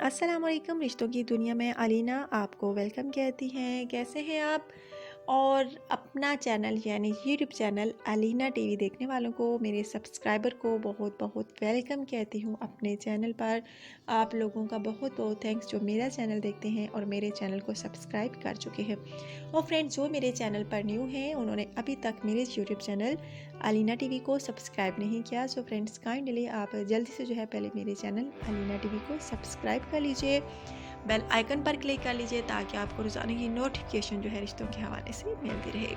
अस्सलाम वालेकुम। रिश्तों की दुनिया में अलीना आपको वेलकम कहती हैं। कैसे हैं आप? और अपना चैनल यानी यूट्यूब चैनल अलीना टीवी देखने वालों को, मेरे सब्सक्राइबर को बहुत बहुत वेलकम कहती हूँ अपने चैनल पर। आप लोगों का बहुत बहुत थैंक्स जो मेरा चैनल देखते हैं और मेरे चैनल को सब्सक्राइब कर चुके हैं। और फ्रेंड्स, जो मेरे चैनल पर न्यू हैं उन्होंने अभी तक मेरे यूट्यूब चैनल अलीना टीवी को सब्सक्राइब नहीं किया, सो फ्रेंड्स काइंडली आप जल्दी से जो है पहले मेरे चैनल अलीना टीवी को सब्सक्राइब कर लीजिए, बेल आइकन पर क्लिक कर लीजिए ताकि आपको रोज़ाना की नोटिफिकेशन जो है रिश्तों के हवाले से मिलती रहे।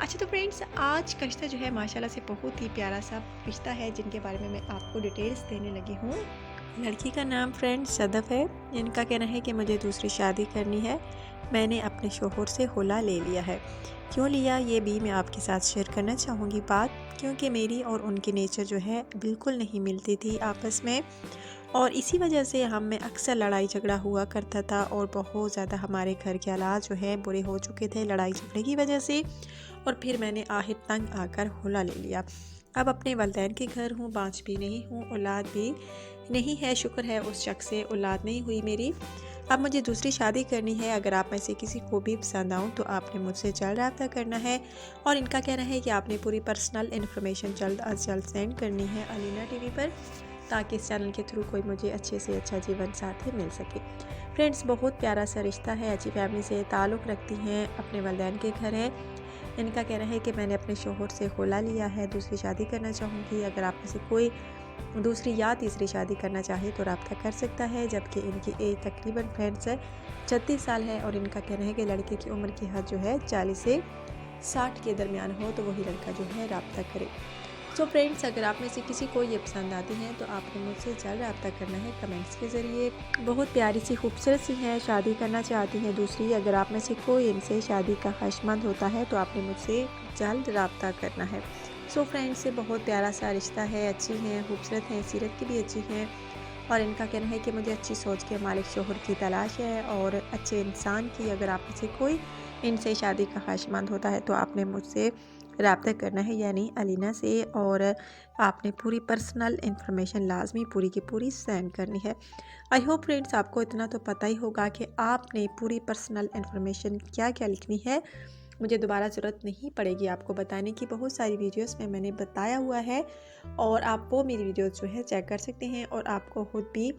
अच्छा तो फ्रेंड्स, आज का रिश्ता जो है माशाल्लाह से बहुत ही प्यारा सा रिश्ता है जिनके बारे में मैं आपको डिटेल्स देने लगी हूँ। लड़की का नाम फ्रेंड्स सदफ है। इनका कहना है कि मुझे दूसरी शादी करनी है। मैंने अपने शोहर से हुला ले लिया है। क्यों लिया ये भी मैं आपके साथ शेयर करना चाहूँगी बात, क्योंकि मेरी और उनकी नेचर जो है बिल्कुल नहीं मिलती थी आपस में, और इसी वजह से हम में अक्सर लड़ाई झगड़ा हुआ करता था और बहुत ज़्यादा हमारे घर के हालात जो है बुरे हो चुके थे लड़ाई झगड़े की वजह से। और फिर मैंने आखिर तंग आकर हुला ले लिया। अब अपने वालिदैन के घर हूँ, बाँझ भी नहीं हूँ, औलाद भी नहीं है। शुक्र है उस शख्स से औलाद नहीं हुई मेरी। अब मुझे दूसरी शादी करनी है। अगर आप में से किसी को भी पसंद आऊँ तो आपने मुझसे जल्द रब्ता करना है। और इनका कहना है कि आपने पूरी पर्सनल इन्फॉर्मेशन जल्द अज जल्द सेंड करनी है अलीना टीवी पर, ताकि इस चैनल के थ्रू कोई मुझे अच्छे से अच्छा जीवन साथी मिल सके। फ्रेंड्स, बहुत प्यारा सा रिश्ता है, अच्छी फैमिली से ताल्लुक़ रखती हैं, अपने वालिदैन के घर है। इनका कहना है कि मैंने अपने शोहर से खुला लिया है, दूसरी शादी करना चाहूँगी। अगर आप में से कोई दूसरी या तीसरी शादी करना चाहे तो रब्ता कर सकता है। जबकि इनकी एज तकरीबन फ्रेंड्स 36 साल है और इनका कहना है कि लड़के की उम्र की हद जो है 40 से 60 के दरमियान हो तो वही लड़का जो है रब्ता करे। सो फ्रेंड्स, अगर आप में से किसी को ये पसंद आती हैं तो आपको मुझसे जल्द रब्ता करना है कमेंट्स के ज़रिए। बहुत प्यारी सी खूबसूरत सी हैं, शादी करना चाहती हैं दूसरी। अगर आप में से कोई इनसे शादी का ख्वाहिशमंद होता है तो आपने मुझसे जल्द रब्ता करना है। सो फ्रेंड्स, से बहुत प्यारा सा रिश्ता है, अच्छी हैं, खूबसूरत हैं, सीरत की भी अच्छी हैं। और इनका कहना है कि मुझे अच्छी सोच के मालिक शोहर की तलाश है और अच्छे इंसान की। अगर आप में से कोई इनसे शादी का ख्वाहिशमंद होता है तो आपने मुझसे रब्ता करना है यानी अलीना से, और आपने पूरी पर्सनल इन्फॉर्मेशन लाजमी पूरी की पूरी सेंड करनी है। आई होप फ्रेंड्स आपको इतना तो पता ही होगा कि आपने पूरी पर्सनल इन्फॉर्मेशन क्या क्या लिखनी है। मुझे दोबारा ज़रूरत नहीं पड़ेगी आपको बताने की, बहुत सारी वीडियोस में मैंने बताया हुआ है और आप वो मेरी वीडियोस जो है चेक कर सकते हैं और आपको खुद भी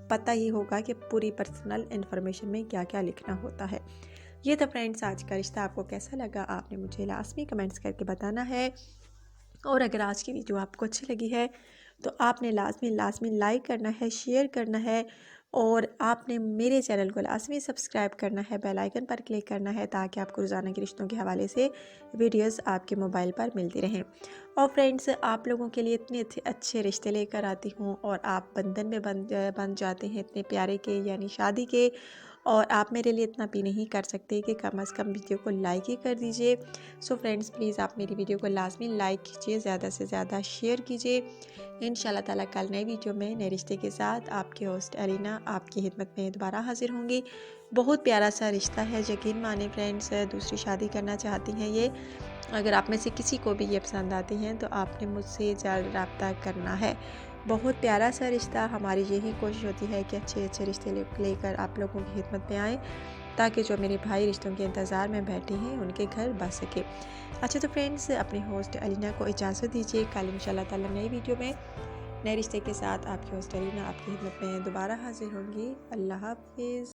पता ही होगा कि पूरी पर्सनल इन्फॉर्मेशन में क्या क्या लिखना होता है। ये था फ्रेंड्स आज का रिश्ता। आपको कैसा लगा आपने मुझे लाजमी कमेंट्स करके बताना है। और अगर आज की वीडियो आपको अच्छी लगी है तो आपने लाजमी लाइक करना है, शेयर करना है, और आपने मेरे चैनल को लाजमी सब्सक्राइब करना है, बेल आइकन पर क्लिक करना है ताकि आपको रोज़ाना के रिश्तों के हवाले से वीडियोस आपके मोबाइल पर मिलती रहें। और फ्रेंड्स, आप लोगों के लिए इतने अच्छे रिश्ते लेकर आती हूँ और आप बंधन में बन जाते हैं इतने प्यारे के यानी शादी के, और आप मेरे लिए इतना भी नहीं कर सकते कि कम अज़ कम वीडियो को लाइक ही कर दीजिए। सो फ्रेंड्स, प्लीज़ आप मेरी वीडियो को लाजमी लाइक कीजिए, ज़्यादा से ज़्यादा शेयर कीजिए। इंशाल्लाह ताला कल नए वीडियो में नए रिश्ते के साथ आपके होस्ट अलीना आपकी खिदमत में दोबारा हाजिर होंगी। बहुत प्यारा सा रिश्ता है, यकीन माने फ्रेंड्स, दूसरी शादी करना चाहती हैं ये। अगर आप में से किसी को भी ये पसंद आती हैं तो आपने मुझसे जल्द रब्ता करना है। बहुत प्यारा सा रिश्ता, हमारी यही कोशिश होती है कि अच्छे अच्छे रिश्ते लेकर आप लोगों की खिदमत में आएँ ताकि जो मेरे भाई रिश्तों के इंतज़ार में बैठे हैं उनके घर बस सके। अच्छा तो फ्रेंड्स, अपने होस्ट अलीना को इजाज़त दीजिए। कल इंशाल्लाह ताला नई वीडियो में नए रिश्ते के साथ आपकी होस्ट अलीना आपकी खिदमत में दोबारा हाजिर होंगी। अल्लाह हाफिज़।